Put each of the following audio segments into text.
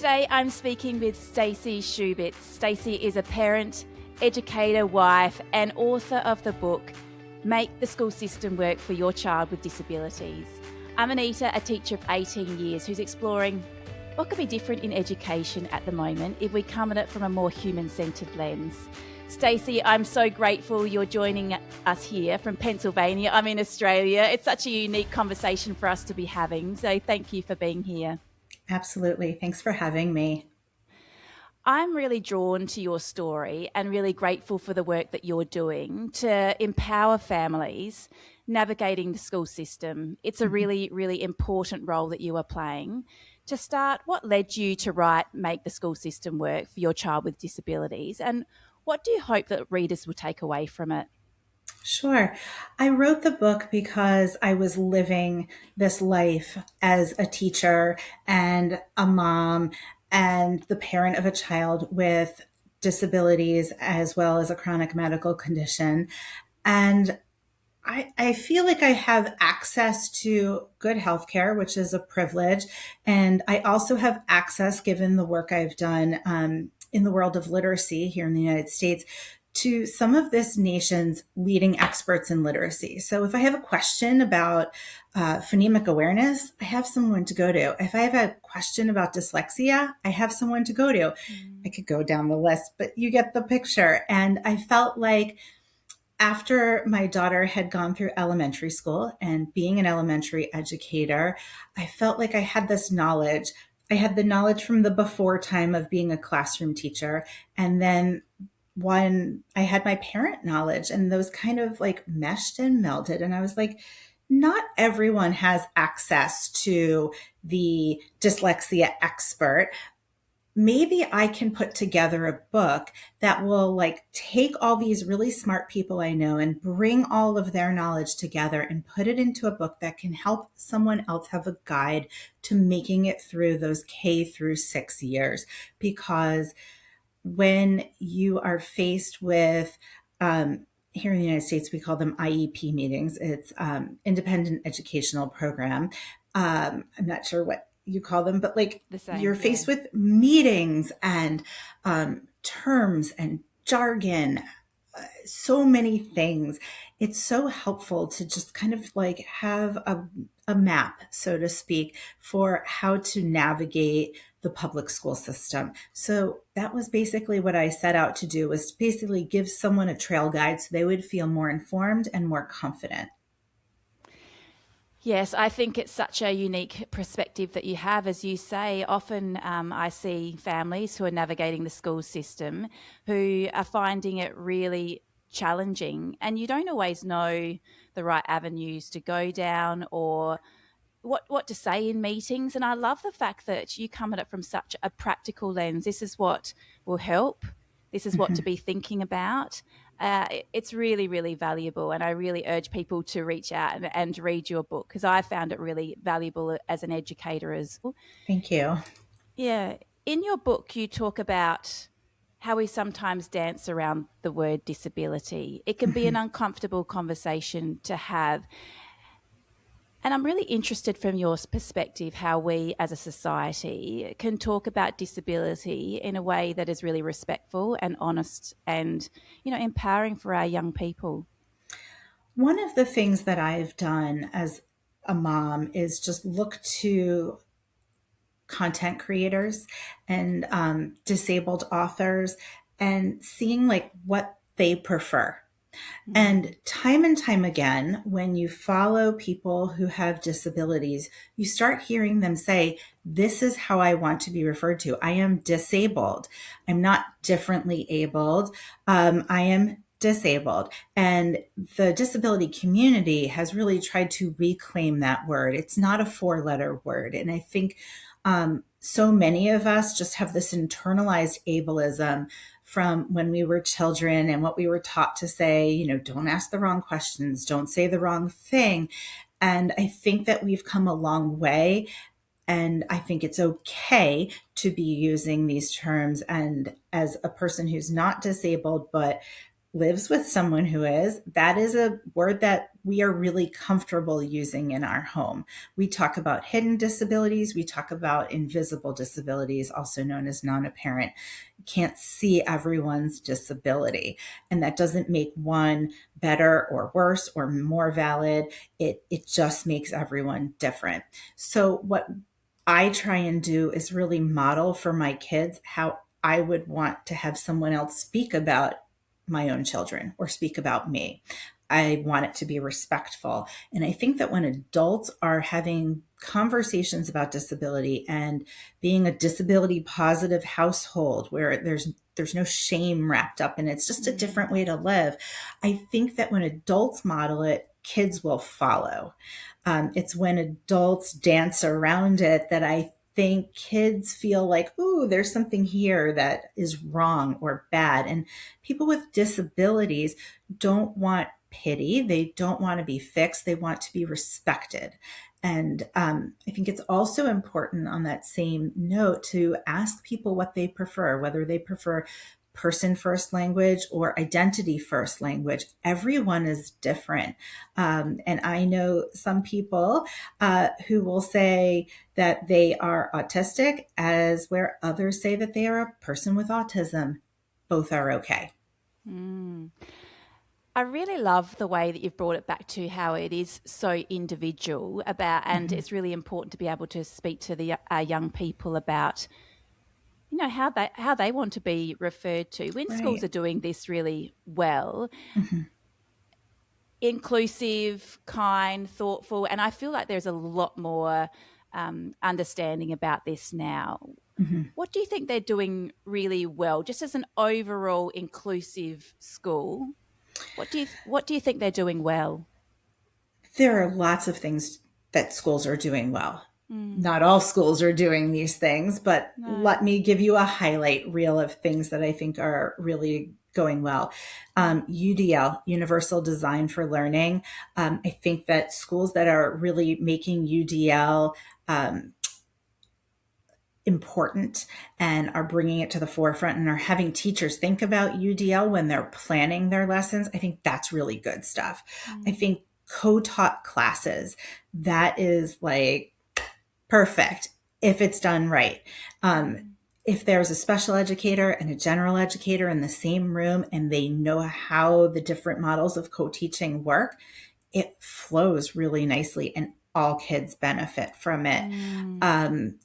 Today I'm speaking with Stacey Shubitz. Stacey is a parent, educator, wife, and author of the book Make the School System Work for Your Child with Disabilities. I'm Anita, a teacher of 18 years who's exploring what could be different in education at the moment if we come at it from a more human-centred lens. Stacey, I'm so grateful you're joining us here from Pennsylvania. I'm in Australia. It's such a unique conversation for us to be having, so thank you for being here. Absolutely. Thanks for having me. I'm really drawn to your story and really grateful for the work that you're doing to empower families navigating the school system. It's a really, really important role that you are playing. To start, what led you to write Make the School System Work for Your Child with Disabilities, and what do you hope that readers will take away from it? Sure. I wrote the book because I was living this life as a teacher and a mom and the parent of a child with disabilities as well as a chronic medical condition. And I feel like I have access to good healthcare, which is a privilege. And I also have access, given the work I've done in the world of literacy here in the United States, to some of this nation's leading experts in literacy. So if I have a question about phonemic awareness, I have someone to go to. If I have a question about dyslexia, I have someone to go to. I could go down the list, but you get the picture. And I felt like after my daughter had gone through elementary school and being an elementary educator, I felt like I had this knowledge. I had the knowledge from the before time of being a classroom teacher. And then when I had my parent knowledge, and those kind of like meshed and melded. And I was like, not everyone has access to the dyslexia expert. Maybe I can put together a book that will like take all these really smart people I know and bring all of their knowledge together and put it into a book that can help someone else have a guide to making it through those K through 6 years. Because when you are faced with, here in the United States, we call them IEP meetings. It's Independent Educational Program. I'm not sure what you call them, but like The same, you're faced with meetings and terms and jargon, so many things. It's so helpful to just kind of like have a map, so to speak, for how to navigate the public school system. So that was basically what I set out to do, was to basically give someone a trail guide so they would feel more informed and more confident. Yes, I think it's such a unique perspective that you have. As you say, often I see families who are navigating the school system who are finding it really challenging, and you don't always know the right avenues to go down or what to say in meetings. And I love the fact that you come at it from such a practical lens. This is what will help. This is what to be thinking about. It's really, really valuable. And I really urge people to reach out and read your book, because I found it really valuable as an educator as well. Thank you. Yeah. In your book, you talk about how we sometimes dance around the word disability. It can be an uncomfortable conversation to have. And I'm really interested from your perspective how we as a society can talk about disability in a way that is really respectful and honest and, empowering for our young people. One of the things that I've done as a mom is just look to content creators and disabled authors and seeing like what they prefer. And time again, when you follow people who have disabilities, you start hearing them say, this is how I want to be referred to. I am disabled. I'm not differently abled. I am disabled. And the disability community has really tried to reclaim that word. It's not a 4-letter word. And I think so many of us just have this internalized ableism from when we were children and what we were taught to say, don't ask the wrong questions, don't say the wrong thing. And I think that we've come a long way. And I think it's okay to be using these terms. And as a person who's not disabled, but lives with someone who is, that is a word that we are really comfortable using in our home. We talk about hidden disabilities, we talk about invisible disabilities, also known as non apparent. You can't see everyone's disability, and that doesn't make one better or worse or more valid. It just makes everyone different. So, what I try and do is really model for my kids how I would want to have someone else speak about my own children or speak about me. I want it to be respectful. And I think that when adults are having conversations about disability and being a disability positive household where there's no shame wrapped up and it's just a different way to live, I think that when adults model it, kids will follow. It's when adults dance around it that I think kids feel like, ooh, there's something here that is wrong or bad. And people with disabilities don't want pity. They don't want to be fixed. They want to be respected. And I think it's also important on that same note to ask people what they prefer, whether they prefer person first language or identity first language. Everyone is different. And I know some people who will say that they are autistic, as where others say that they are a person with autism. Both are okay. I really love the way that you've brought it back to how it is so individual about, and it's really important to be able to speak to the young people about, you know, how they want to be referred to. When schools Right. are doing this really well, Mm-hmm. inclusive, kind, thoughtful, and I feel like there's a lot more understanding about this now. Mm-hmm. What do you think they're doing really well, just as an overall inclusive school? What do you think they're doing well? There are lots of things that schools are doing well. Mm, Not all schools are doing these things, but no. let me give you a highlight reel of things that I think are really going well. UDL, Universal Design for Learning. I think that schools that are really making UDL important and are bringing it to the forefront and are having teachers think about UDL when they're planning their lessons, I think that's really good stuff. I Mm, think co-taught classes, that is like perfect if it's done right. mm, If there's a special educator and a general educator in the same room and they know how the different models of co-teaching work, it flows really nicely and all kids benefit from it. mm, Um,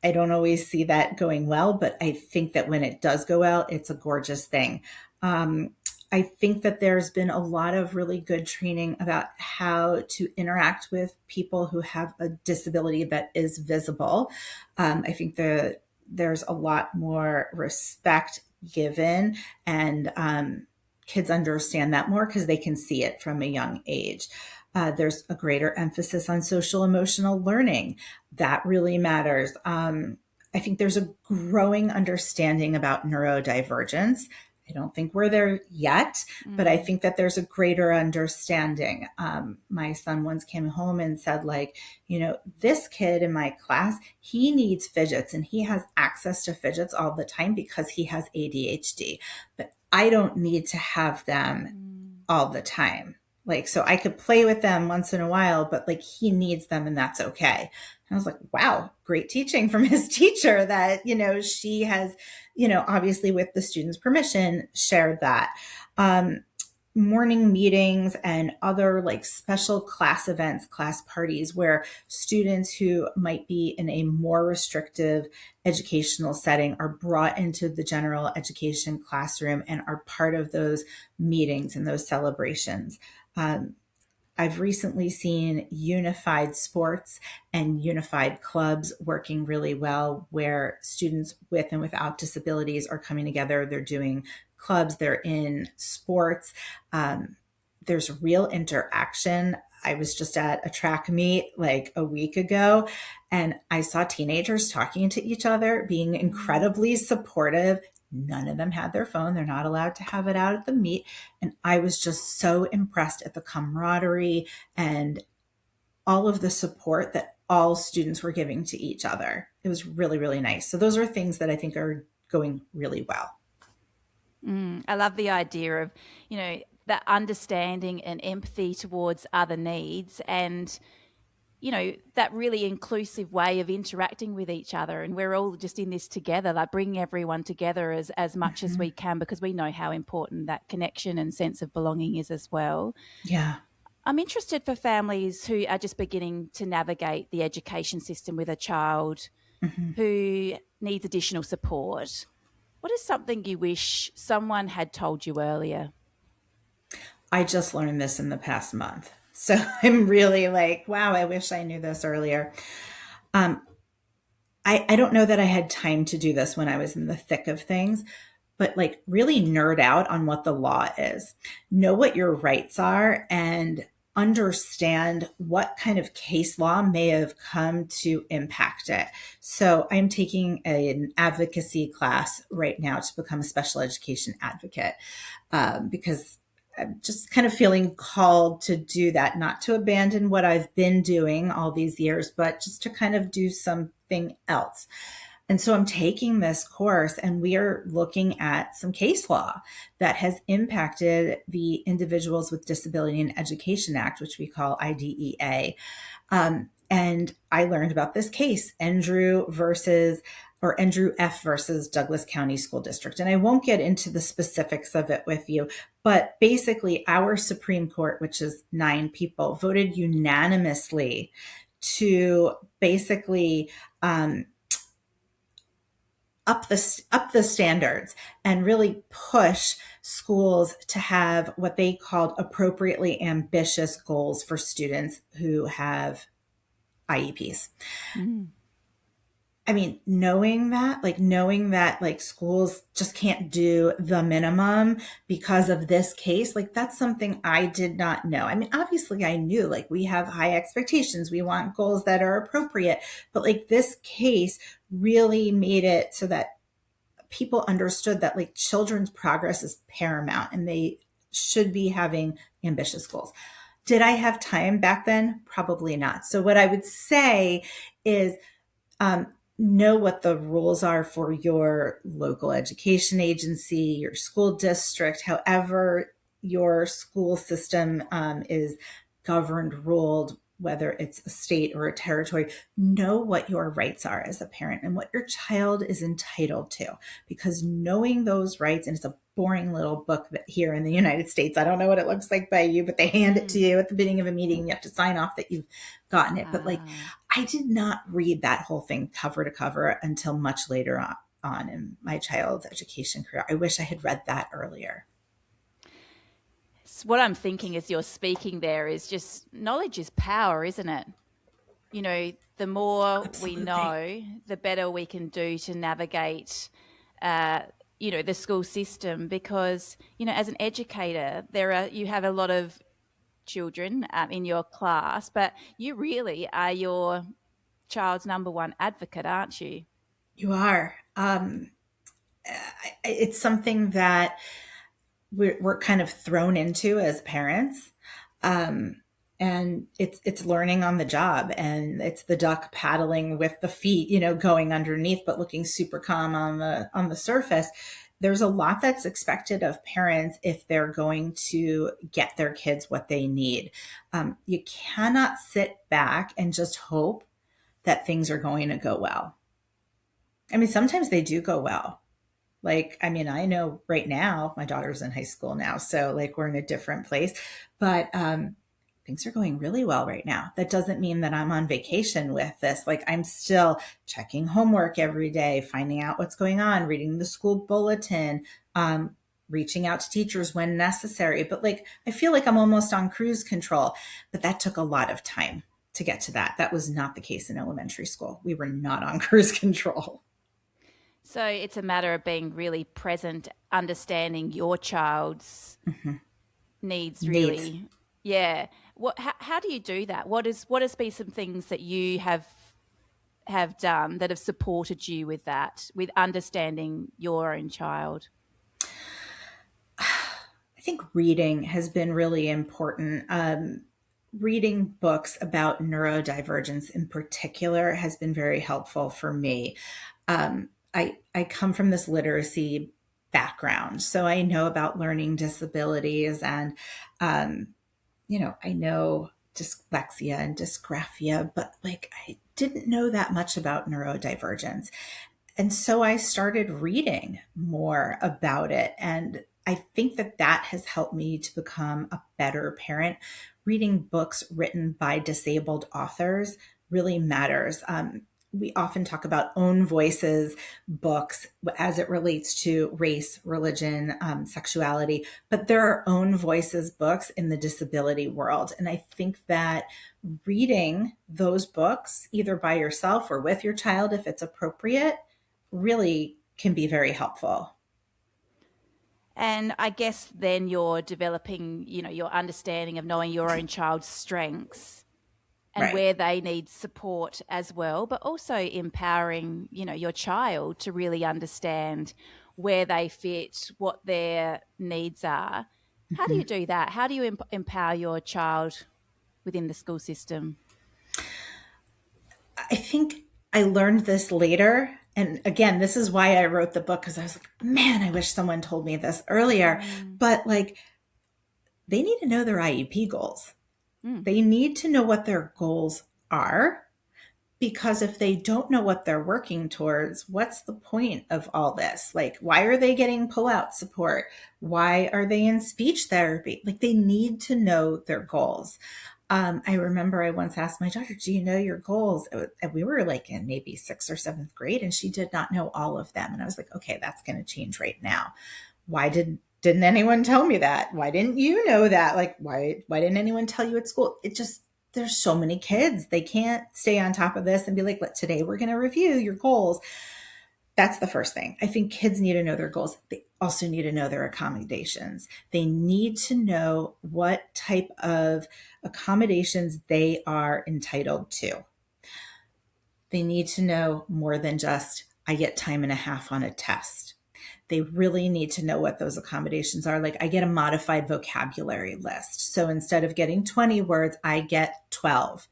I don't always see that going well, but I think that when it does go well, it's a gorgeous thing. Um, I think that there's been a lot of really good training about how to interact with people who have a disability that is visible. I think that there's a lot more respect given, and kids understand that more because they can see it from a young age. There's a greater emphasis on social emotional learning. That really matters. I think there's a growing understanding about neurodivergence. I don't think we're there yet, but I mm, think that there's a greater understanding. My son once came home and said, like, you know, this kid in my class, he needs fidgets and he has access to fidgets all the time because he has ADHD, but I don't need to have them mm, all the time. Like, so I could play with them once in a while, but like he needs them and that's okay. And I was like, wow, great teaching from his teacher that, you know, she has, you know, obviously with the student's permission, shared that. Um, Morning meetings and other like special class events, class parties where students who might be in a more restrictive educational setting are brought into the general education classroom and are part of those meetings and those celebrations. Um, I've recently seen unified sports and unified clubs working really well, where students with and without disabilities are coming together. They're doing clubs, they're in sports. Um, there's real interaction. I was just at a track meet like a week ago, and I saw teenagers talking to each other, being mm. incredibly supportive. None of them had their phone. They're not allowed to have it out at the meet. And I was just so impressed at the camaraderie and all of the support that all students were giving to each other. It was really, really nice. So those are things that I think are going really well. I love the idea of, you know, that understanding and empathy towards other needs and, you know, that really inclusive way of interacting with each other. And we're all just in this together, like bringing everyone together as much as we Mhm. can, because we know how important that connection and sense of belonging is as well. Yeah. I'm interested for families who are just beginning to navigate the education system with a child Mhm. who needs additional support. What is something you wish someone had told you earlier? I just learned this in the past month. So I'm really like, wow, I wish I knew this earlier. Um, I don't know that I had time to do this when I was in the thick of things, but like really nerd out on what the law is, know what your rights are, and understand what kind of case law may have come to impact it. So I'm taking an advocacy class right now to become a special education advocate, because I'm just kind of feeling called to do that, not to abandon what I've been doing all these years, but just to kind of do something else. And so I'm taking this course and we are looking at some case law that has impacted the Individuals with Disability in Education Act, which we call IDEA. And I learned about this case, Andrew F. versus Douglas County School District. And I won't get into the specifics of it with you, but basically, our Supreme Court, which is 9 people, voted unanimously to basically up the standards and really push schools to have what they called appropriately ambitious goals for students who have IEPs. Mm. I mean, knowing that like schools just can't do the minimum because of this case, like that's something I did not know. I mean, obviously I knew like we have high expectations. We want goals that are appropriate, but like this case really made it so that people understood that like children's progress is paramount and they should be having ambitious goals. Did I have time back then? Probably not. So what I would say is um, know what the rules are for your local education agency, your school district, however your school system is governed, ruled, whether it's a state or a territory. Know what your rights are as a parent and what your child is entitled to, because knowing those rights, and it's a boring little book that here in the United States, I don't know what it looks like by you, but they hand it to Mm. you at the beginning of a meeting. You have to sign off that you've gotten it. But like, Ah. I did not read that whole thing cover to cover until much later on in my child's education career. I wish I had read that earlier. What I'm thinking as you're speaking there is just knowledge is power, isn't it? You know, the more we Absolutely. know, the better we can do to navigate, uh, you know, the school system. Because, you know, as an educator, you have a lot of children in your class, but you really are your child's number one advocate, aren't you? You are. It's something that we're kind of thrown into as parents. Um, and it's learning on the job, and it's the duck paddling with the feet, going underneath but looking super calm on the surface. There's a lot that's expected of parents if they're going to get their kids what they need. You cannot sit back and just hope that things are going to go well. I mean, sometimes they do go well. Like, I mean, I know right now my daughter's in high school now, so like we're in a different place, but things are going really well right now. That doesn't mean that I'm on vacation with this. Like, I'm still checking homework every day, finding out what's going on, reading the school bulletin, reaching out to teachers when necessary. But like, I feel like I'm almost on cruise control, but that took a lot of time to get to that. That was not the case in elementary school. We were not on cruise control. So it's a matter of being really present, understanding your child's Mhm. needs Needs. really. Yeah. How do you do that? What has been some things that you have done that have supported you with that, with understanding your own child? I think reading has been really important. Reading books about neurodivergence in particular has been very helpful for me. I come from this literacy background. So I know about learning disabilities and, um, I know dyslexia and dysgraphia, but like I didn't know that much about neurodivergence. And so I started reading more about it. And I think that that has helped me to become a better parent. Reading books written by disabled authors really matters. We often talk about own voices books as it relates to race, religion, sexuality, but there are own voices books in the disability world. And I think that reading those books, either by yourself or with your child, if it's appropriate, really can be very helpful. And I guess then you're developing, your understanding of knowing your own child's strengths and Right. where they need support as well, but also empowering, your child to really understand where they fit, what their needs are. How do Mm-hmm. you do that? How do you empower your child within the school system? I think I learned this later. And again, this is why I wrote the book, because I was like, man, I wish someone told me this earlier. Mm, But like, they need to know their IEP goals. mm, They need to know what their goals are. Because if they don't know what they're working towards, what's the point of all this? Like, why are they getting pull-out support? Why are they in speech therapy? Like, they need to know their goals. I remember I once asked my daughter, "Do you know your goals?" And we were like in maybe sixth or seventh grade, and she did not know all of them. And I was like, "Okay, that's going to change right now. Why didn't anyone tell me that? Why didn't you know that? Like, why didn't anyone tell you at school?" It just there's so many kids. They can't stay on top of this and be like, today we're going to review your goals. That's the first thing. I think kids need to know their goals. They also need to know their accommodations. They need to know what type of accommodations they are entitled to. They need to know more than just, I get time and a half on a test. They really need to know what those accommodations are. Like, I get a modified vocabulary list. So instead of getting 20 words, I get 12.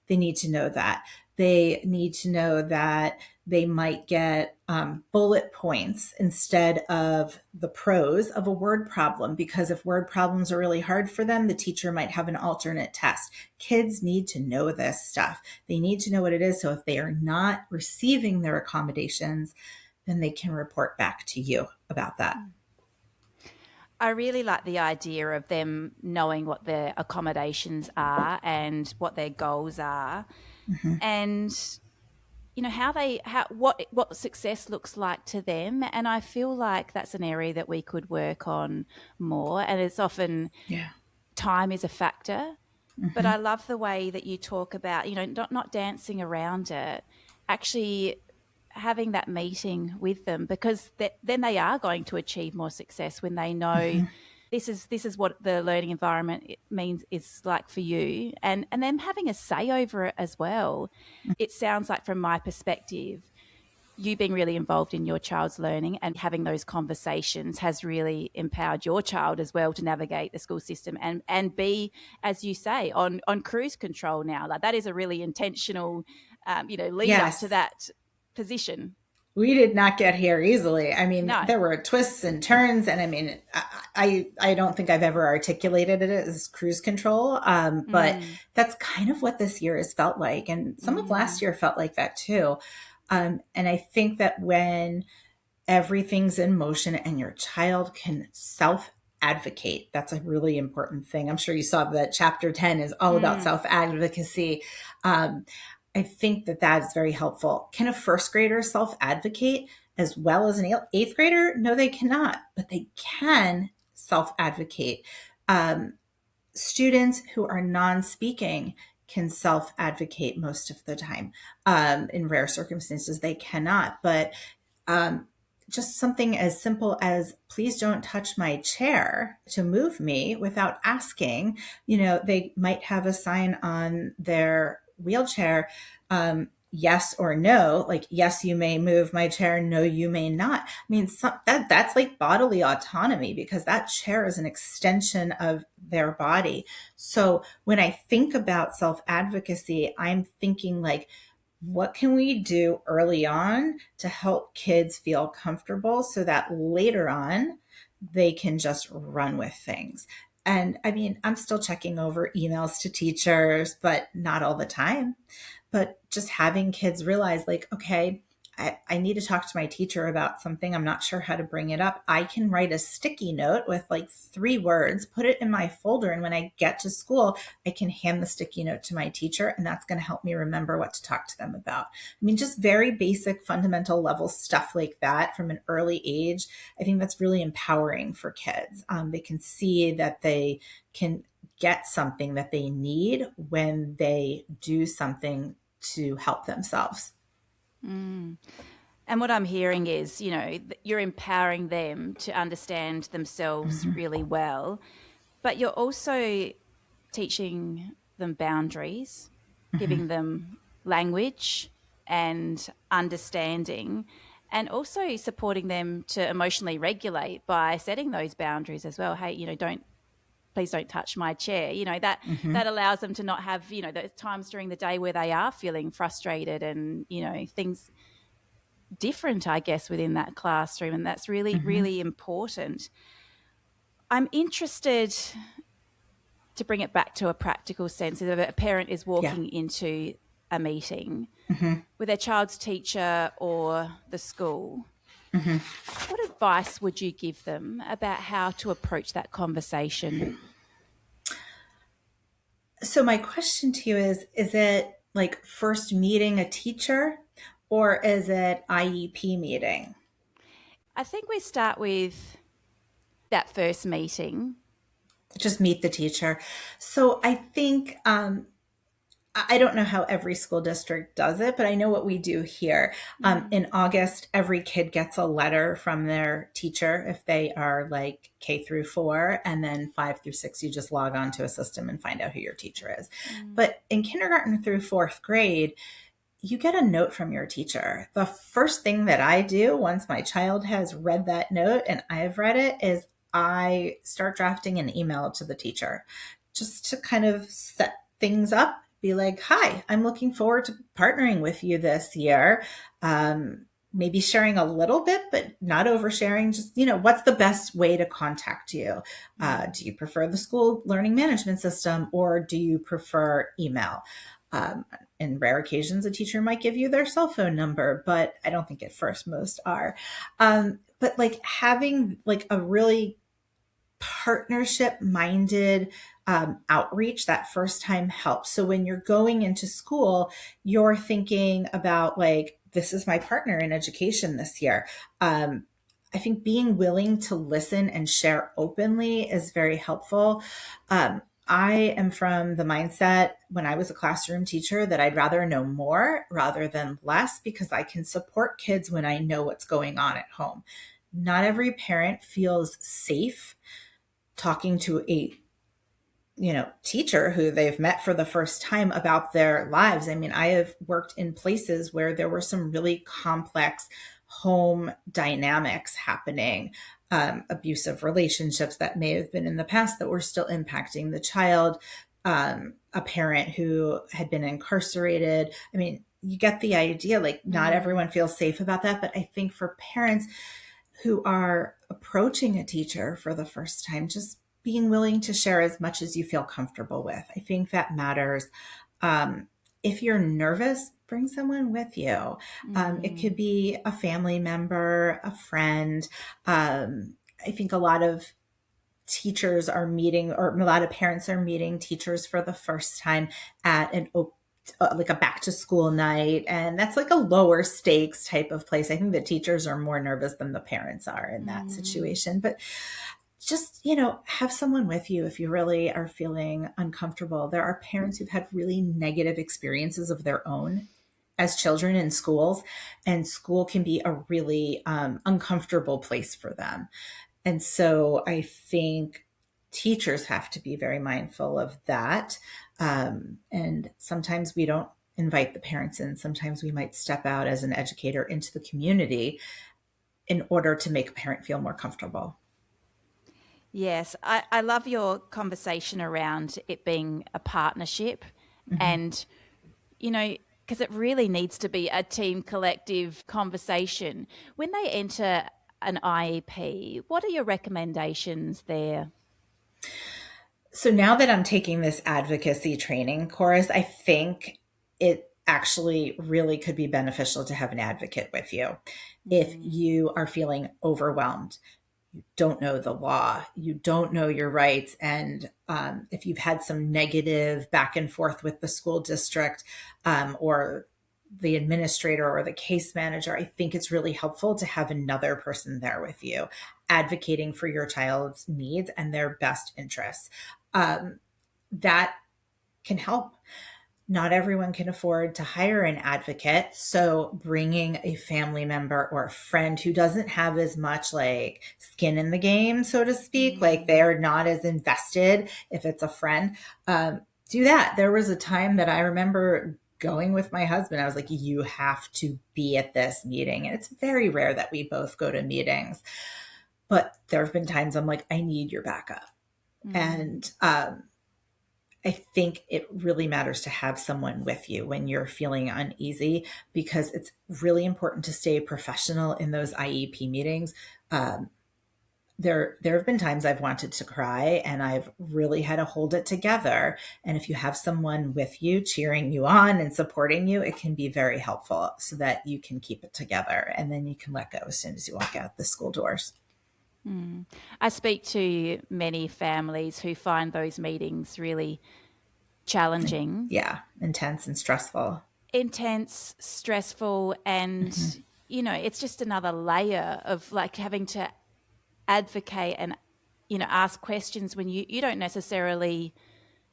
They need to know that. They need to know that they might get bullet points instead of the prose of a word problem, because if word problems are really hard for them, the teacher might have an alternate test. Kids need to know this stuff. They need to know what it is. So if they are not receiving their accommodations, then they can report back to you about that. mm. I really like the idea of them knowing what their accommodations are and what their goals are, Mhm. and how what success looks like to them. And I feel like that's an area that we could work on more, and it's often Yeah. time is a factor, but Hmm. I love the way that you talk about, not dancing around it, actually having that meeting with them, because then they are going to achieve more success when they know Hmm. this is what the learning environment means is like for you, and them having a say over it as well. It sounds like, from my perspective, you being really involved in your child's learning and having those conversations has really empowered your child as well to navigate the school system and be, as you say, on cruise control now. Like, that is a really intentional, lead up to Yes. that position. We did not get here easily. I mean, No. there were twists and turns, and I mean, I don't think I've ever articulated it as cruise control, but Mm, that's kind of what this year has felt like, and some of last mm, year felt like that too. And I think that when everything's in motion and your child can self advocate, that's a really important thing. I'm sure you saw that chapter 10 is all about mm, self advocacy. Um, I think that that is very helpful. Can a first grader self advocate as well as an eighth grader? No, they cannot, but they can self advocate. Um, Students who are non speaking can self advocate most of the time. In rare circumstances, they cannot. But um, just something as simple as, please don't touch my chair to move me without asking. They might have a sign on their wheelchair, yes or no, like, yes, you may move my chair, no, you may not. I mean, that's like bodily autonomy, because that chair is an extension of their body. So when I think about self advocacy, I'm thinking like, what can we do early on to help kids feel comfortable so that later on they can just run with things? And I mean, I'm still checking over emails to teachers, but not all the time. But just having kids realize, like, okay, I need to talk to my teacher about something. I'm not sure how to bring it up. I can write a sticky note with like 3 words, put it in my folder. And when I get to school, I can hand the sticky note to my teacher, and that's going to help me remember what to talk to them about. I mean, just very basic, fundamental level stuff like that from an early age. I think that's really empowering for kids. They can see that they can get something that they need when they do something to help themselves. And what I'm hearing is, you're empowering them to understand themselves Mm-hmm. really well, but you're also teaching them boundaries, Mm-hmm. giving them language and understanding, and also supporting them to emotionally regulate by setting those boundaries as well. Hey, don't please don't touch my chair. That Mm-hmm. allows them to not have, those times during the day where they are feeling frustrated and, things different, I guess, within that classroom. And that's really, Mm-hmm. really important. I'm interested to bring it back to a practical sense. If a parent is Yeah. walking into a meeting Mm-hmm. with their child's teacher or the school, Mm-hmm. what advice would you give them about how to approach that conversation? So my question to you is it like first meeting a teacher, or is it IEP meeting? I think we start with that first meeting. Just meet the teacher. So I think I don't know how every school district does it, but I know what we do here. Mm. In August, every kid gets a letter from their teacher if they are like K through 4, and then 5 through 6, you just log on to a system and find out who your teacher is. Mm. But in kindergarten through fourth grade, you get a note from your teacher. The first thing that I do once my child has read that note and I've read it is I start drafting an email to the teacher just to kind of set things up. Be like, hi, I'm looking forward to partnering with you this year. Maybe sharing a little bit, but not oversharing. Just, what's the best way to contact you? Mm. Do you prefer the school learning management system, or do you prefer email? Um, in rare occasions, a teacher might give you their cell phone number, but I don't think at first most are. But like having like a really partnership minded outreach that first time helps. So when you're going into school, you're thinking about like, this is my partner in education this year. I think being willing to listen and share openly is very helpful. I am from the mindset when I was a classroom teacher that I'd rather know more rather than less, because I can support kids when I know what's going on at home. Not every parent feels safe talking to a teacher who they've met for the first time about their lives. I mean, I have worked in places where there were some really complex home dynamics happening, abusive relationships that may have been in the past that were still impacting the child, a parent who had been incarcerated. I mean, you get the idea. Like, not Mm. everyone feels safe about that, but I think for parents who are approaching a teacher for the first time, just being willing to share as much as you feel comfortable with. I think that matters. Um, if you're nervous, bring someone with you. It could Mm. be a family member, a friend. I think a lot of teachers are meeting, or a lot of parents are meeting teachers for the first time at an like a back to school night, and that's like a lower stakes type of place. I think the teachers are more nervous than the parents are in that Mm. situation. But just, have someone with you if you really are feeling uncomfortable. There are parents who've had really negative experiences of their own as children in schools, and school can be a really uncomfortable place for them. And so I think teachers have to be very mindful of that. And sometimes we don't invite the parents in. Sometimes we might step out as an educator into the community in order to make a parent feel more comfortable. Yes, I love your conversation around it being a partnership. Mm-hmm. And, you know, because it really needs to be a team collective conversation. When they enter an IEP, what are your recommendations there? So now that I'm taking this advocacy training course, I think it actually really could be beneficial to have an advocate with you. If Mm, you are feeling overwhelmed, you don't know the law, you don't know your rights, and if you've had some negative back and forth with the school district or the administrator or the case manager, I think it's really helpful to have another person there with you, advocating for your child's needs and their best interests. Um, that can help. Not everyone can afford to hire an advocate. So bringing a family member or a friend who doesn't have as much like skin in the game, so to speak, like mm, they're not as invested if it's a friend, do that. There was a time that I remember going with my husband. I was like, you have to be at this meeting. And it's very rare that we both go to meetings. But there have been times I'm like, I need your backup. mm. And I think it really matters to have someone with you when you're feeling uneasy, because it's really important to stay professional in those IEP meetings. Um, there have been times I've wanted to cry and I've really had to hold it together. And if you have someone with you cheering you on and supporting you, it can be very helpful so that you can keep it together and then you can let go as soon as you walk out the school doors. Mm. I speak to many families who find those meetings really challenging, Yeah, intense and stressful. intense, stressful, Hmm. and it's just another layer of like having to advocate and ask questions when you don't necessarily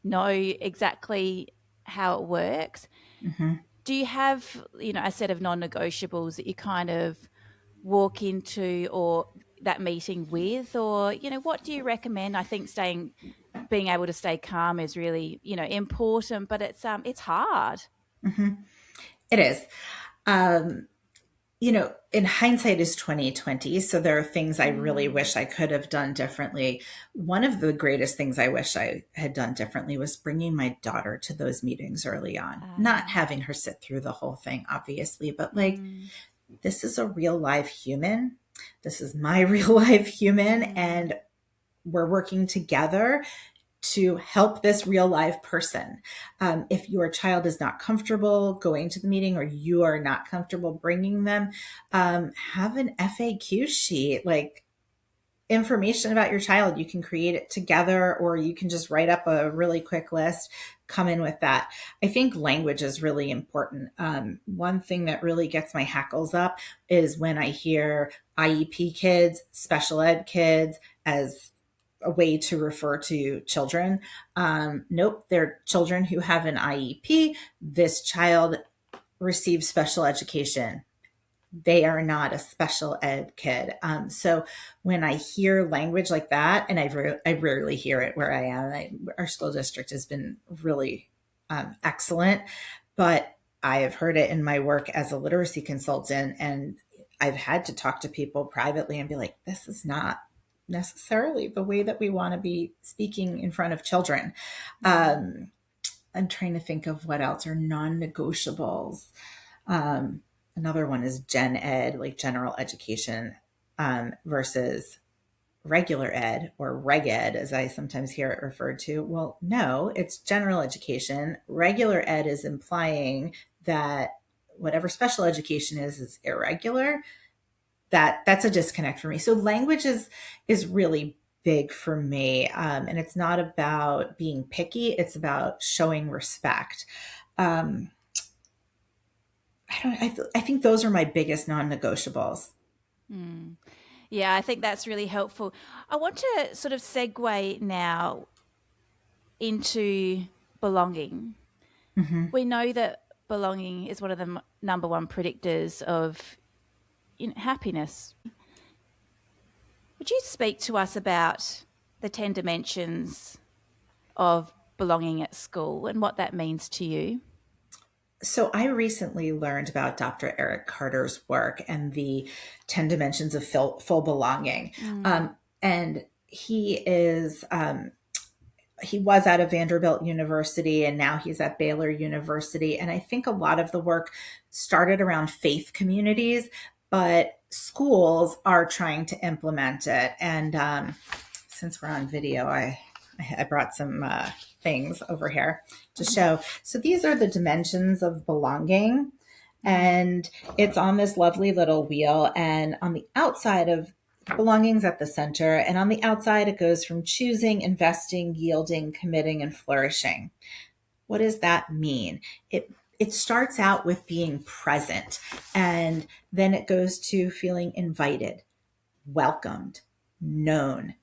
know exactly how it works. Hmm. Do you have a set of non-negotiables that you kind of walk into or that meeting with, or what do you recommend? I think staying being able to stay calm is really important, but it's hard. Hmm. It is. Um, in hindsight is 2020. So there are things I really Mm. wish I could have done differently. One of the greatest things I wish I had done differently was bringing my daughter to those meetings early on, not Uh, having her sit through the whole thing, obviously, but like, mm, this is a real live human. This is my real life human. mm, And we're working together to help this real live person. If your child is not comfortable going to the meeting or you are not comfortable bringing them, have an FAQ sheet, like information about your child. You can create it together or you can just write up a really quick list, come in with that. I think language is really important. One thing that really gets my hackles up is when I hear IEP kids, special ed kids as a way to refer to children. Nope, they're children who have an IEP. This child receives special education. They are not a special ed kid. So when I hear language like that, and I rarely hear it where I am, our school district has been really excellent, but I have heard it in my work as a literacy consultant, and I've had to talk to people privately and be like, this is not necessarily the way that we want to be speaking in front of children. mm, Um, I'm trying to think of what else are non-negotiables. Um, Another one is gen ed, like general education, versus regular ed or reg ed, as I sometimes hear it referred to. Well, no, it's general education. Regular ed is implying that whatever special education is irregular. That's a disconnect for me. So language is really big for me, and it's not about being picky. It's about showing respect. Um, I think those are my biggest non-negotiables. mm. Yeah, I think that's really helpful. I want to sort of segue now into belonging. Hmm. We know that belonging is one of the number one predictors of happiness. Would you speak to us about the 10 dimensions of belonging at school and what that means to you? So I recently learned about Dr. Eric Carter's work and the 10 dimensions of full belonging. Mm, And he is he was at a Vanderbilt University and now he's at Baylor University. And I think a lot of the work started around faith communities, but schools are trying to implement it. And since we're on video, I brought some things over here to show. So these are the dimensions of belonging. And it's on this lovely little wheel. And on the outside of belonging's at the center. And on the outside, it goes from choosing, investing, yielding, committing, and flourishing. What does that mean? It starts out with being present, and then it goes to feeling invited, welcomed, known,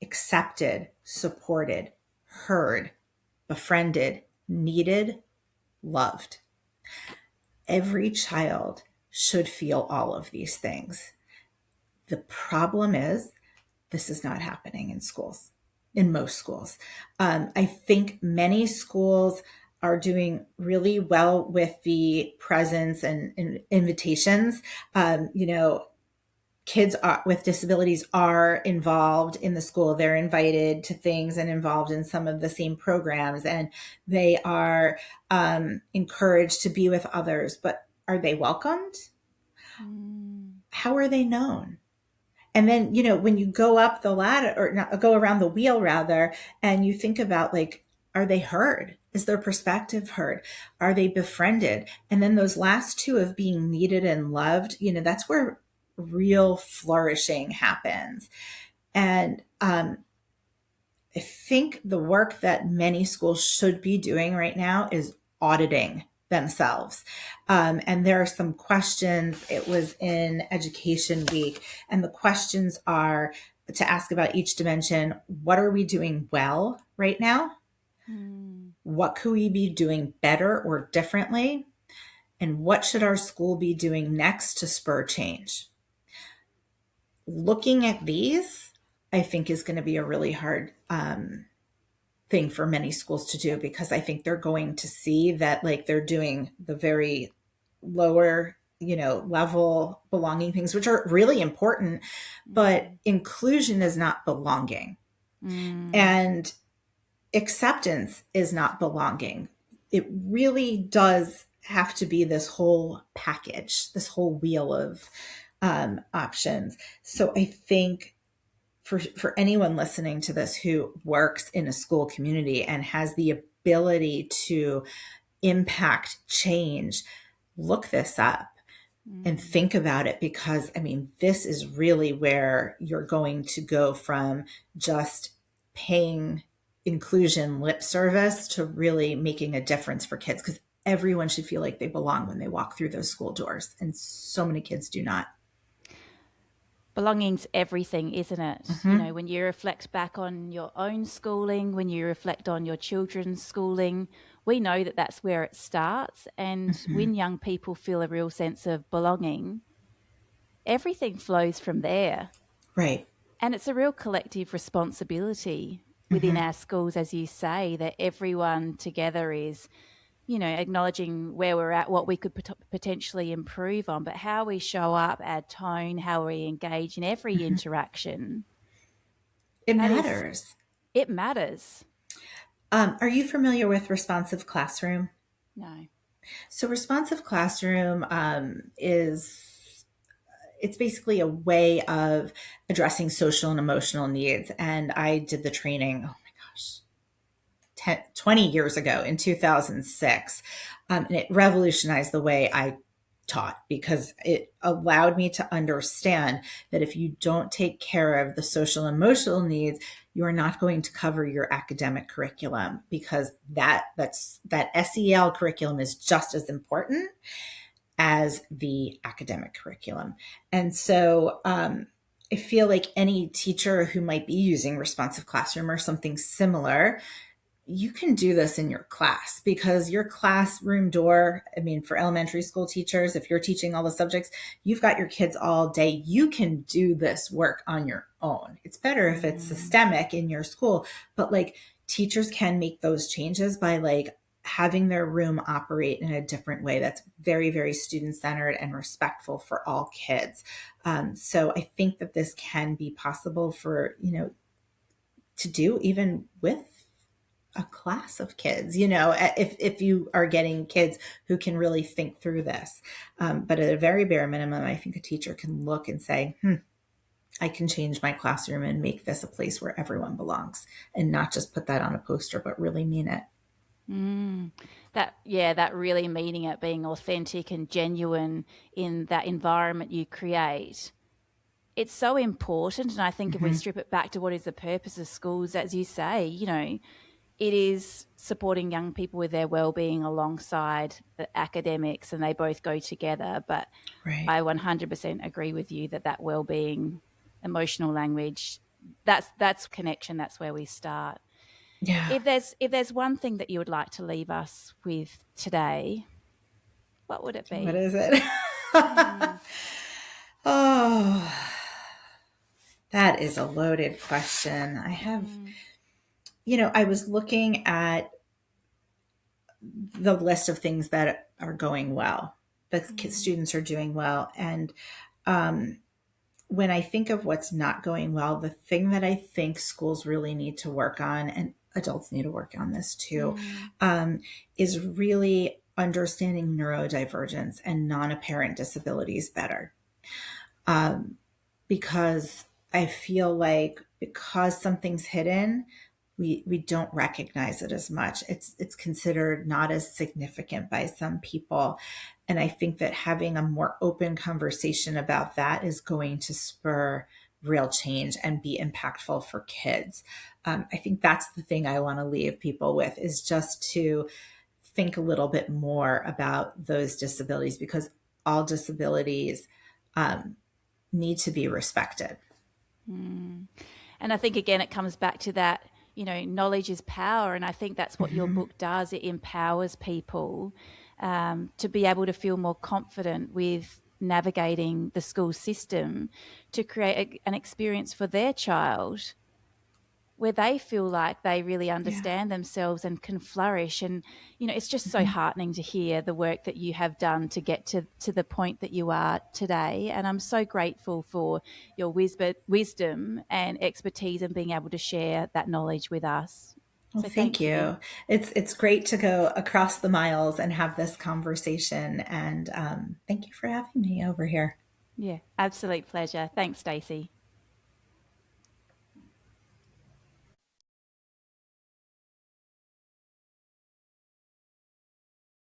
accepted, supported, heard, befriended, needed, loved. Every child should feel all of these things. The problem is, this is not happening in schools, in most schools. I think many schools are doing really well with the presence and invitations. Kids with disabilities are involved in the school. They're invited to things and involved in some of the same programs, and they are encouraged to be with others. But are they welcomed? How are they known? And then, when you go up the ladder or not, go around the wheel rather, and you think about like, are they heard? Is their perspective heard? Are they befriended? And then those last two of being needed and loved, that's where real flourishing happens. And I think the work that many schools should be doing right now is auditing themselves. And there are some questions. It was in Education Week, and the questions are to ask about each dimension. What are we doing well right now? What could we be doing better or differently? And what should our school be doing next to spur change? Looking at these, I think, is going to be a really hard thing for many schools to do, because I think they're going to see that like they're doing the very lower, level belonging things, which are really important, but inclusion is not belonging. And acceptance is not belonging. It really does have to be this whole package, this whole wheel of options. So I think for anyone listening to this who works in a school community and has the ability to impact change, look this up and think about it, because this is really where you're going to go from just paying inclusion lip service to really making a difference for kids, because everyone should feel like they belong when they walk through those school doors, and so many kids do not. Belonging's everything, isn't it? When you reflect back on your own schooling, when you reflect on your children's schooling, we know that that's where it starts. And when young people feel a real sense of belonging, everything flows from there. Right. And it's a real collective responsibility within our schools, as you say, that everyone together is acknowledging where we're at, what we could potentially improve on, but how we show up, our tone, how we engage in every interaction. It matters. It matters. Are you familiar with responsive classroom? No. So responsive classroom it's basically a way of addressing social and emotional needs. And I did the training, oh my gosh, 20 years ago in 2006. And it revolutionized the way I taught, because it allowed me to understand that if you don't take care of the social and emotional needs, you are not going to cover your academic curriculum, because that SEL curriculum is just as important as the academic curriculum. And so I feel like any teacher who might be using responsive classroom or something similar, you can do this in your class, because your classroom door, for elementary school teachers, if you're teaching all the subjects, you've got your kids all day. You can do this work on your own. It's better if it's systemic in your school, but like teachers can make those changes by like having their room operate in a different way that's very, very student-centered and respectful for all kids. So I think that this can be possible for, to do even with a class of kids, you know, if you are getting kids who can really think through this. But at a very bare minimum, I think a teacher can look and say, I can change my classroom and make this a place where everyone belongs, and not just put that on a poster, but really mean it. Mm. That, yeah, that really meaning it, being authentic and genuine in that environment you create. It's so important. And I think if we Mm-hmm. strip it back to what is the purpose of schools, as you say, it is supporting young people with their well-being alongside the academics, and they both go together. But Right. I 100% agree with you that that well-being, emotional language, that's connection. That's where we start. Yeah. If there's one thing that you would like to leave us with today, what would it What be? is it? Mm, Oh, that is a loaded question. mm, I was looking at the list of things that are going well, that mm, students are doing well. And um, when I think of what's not going well, the thing that I think schools really need to work on, and adults need to work on this too, mm, um, is really understanding neurodivergence and non apparent disabilities better. Um, because I feel like because something's hidden, we don't recognize it as much. It's considered not as significant by some people. And I think that having a more open conversation about that is going to spur real change and be impactful for kids. I think that's the thing I want to leave people with, is just to think a little bit more about those disabilities, because all disabilities um, need to be respected. mm. And I think, again, it comes back to that, knowledge is power. And I think that's what your Mm-hmm. book does. It empowers people to be able to feel more confident with navigating the school system, to create an experience for their child where they feel like they really Yeah. understand themselves and can flourish. And, it's just so Mm-hmm. heartening to hear the work that you have done to get to the point that you are today. And I'm so grateful for your wisdom and expertise and being able to share that knowledge with us. Well, So thank thank you. you. It's great to go across the miles and have this conversation. And thank you for having me over here. Yeah, absolute pleasure. Thanks, Stacey.